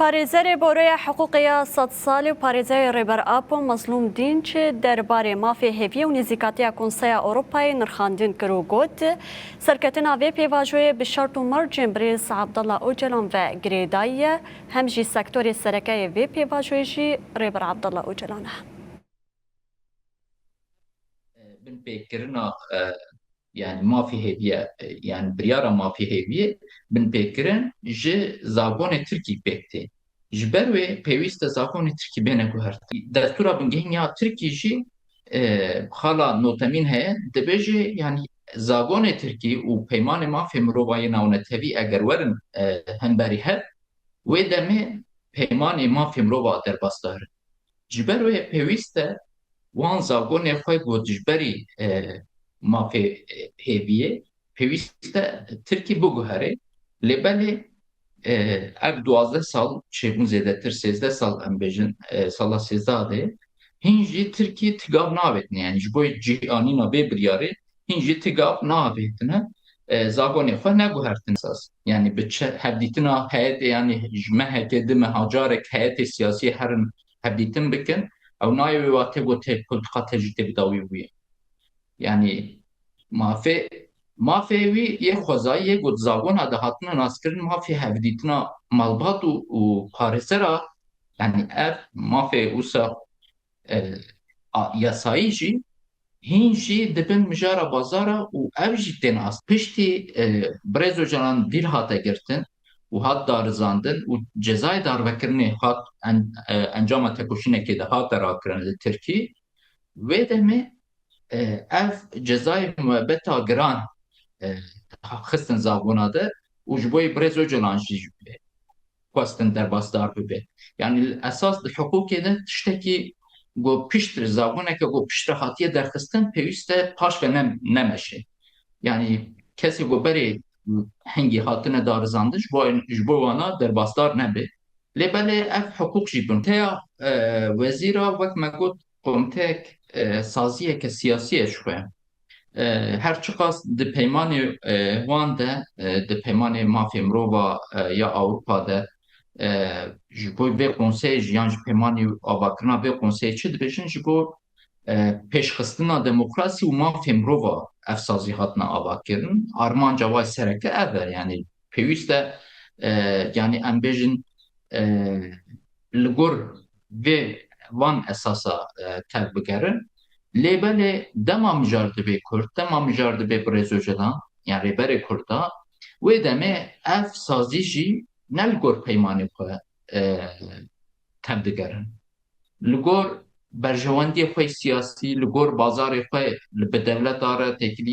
پارێزەرێ بۆرەیە حقوقیا 100 ساڵی و پارێزەی ڕێبەرئاپ و مەزلوم دین چ دەربارەی مافێ هێویە و نزیکاتیە کۆنسەیا ئەوروپای نرخاندن کرد و گوت سەرکەتنا vê pêvajoyê bi şert û mercên Birêz Abdullah Öcalan ve girêdayî ye hem jî sektorê serekeyê vê pêvajoyê jî rêber Abdullah Öcalan e. Binpêkirina yani mafî hêviye yani biryara mafî hêviye binpêkirin ji zagonê Tirkî pêk tê. Ji ber wê pêwîst e zagonê Tirkî bêne guhertin. Destûra bingehîniya Tirkî jî xala notemîn heye dibêje yani zagonê Tirkî û peymanê mafê mirovayê navnetevî eger werin hemberî hev wê demê peymanê mafê mirova derbas darin. Ji ber wê pêwîst e wan zagonê xwe got ji berî mafê hêviyê pêwîst e Tirkî biguhere lêbelê ev 12 sal çêbûn zêdetir 13 sal em bêjin sala 13 de hîn jî Tirkî tigav naavêtine yani ji bo cîhanîna vê biryarê hîn jî tigav naavêtine zagonê xwe neguhertin sas yani bi hevdîtina heyetê yani ji mehekê di mehacarek heyetê siyasî herin hevdîtin bikin ew nayê wê watê got politika te jî tê bidawî bûye. Yani mafê wî yê xwezayî got zagona de hatine naskirin mafê hevdîtina malbat û parêzera yani ev mafê wisa yasayî jî hîn jî dibin mijara bazara û ev jî tên ast. Piştî Birêz Öcalan dîr hate girtin û hat darizandin û cezayê darvekirinê hat encama tekoşînekê de hate rakirin li Tirkî wê demê ev cezayê müebbeta giran xistin zagona de û ji bo Birêz Öcalan jî xwestin derbasdar bibe. Yani esas di hukukê de tiştekî got pişt zagoneke got piştre hatiye derxistin pêwîst e paş ve nemeşe. Yani kesê got berê hengî hatine darizandin ji bo wana derbasdar nebe. Lêbelê ev hukuk jî bin. Teya wezîra wek me got komtek saziyeke siyasî ye ji xwe. Her çiqas di peymanê wan de di peymanê mafê mirova ya Awropa de ji bo vê konseyê jî yan ji peymanê avakirina vê konseyê çi dibêjin ji bo pêşxistina demokrasî û mafê mirova ev sazî hatine avakirin armanca wê sereke ev e yani pêwîst e yani em bêjin li gor vê van esasa tev bigerin lêbelê dema mijar dibe Kurd dema mijar dibe Birêz Öcalan yani rêberê Kurda wê demê ev sazî jî ne li gor peymanê xwe tev digerin li gor berjewendiyê xwe siyasî li gor bazarê xwe bi dewleta re têkiliyê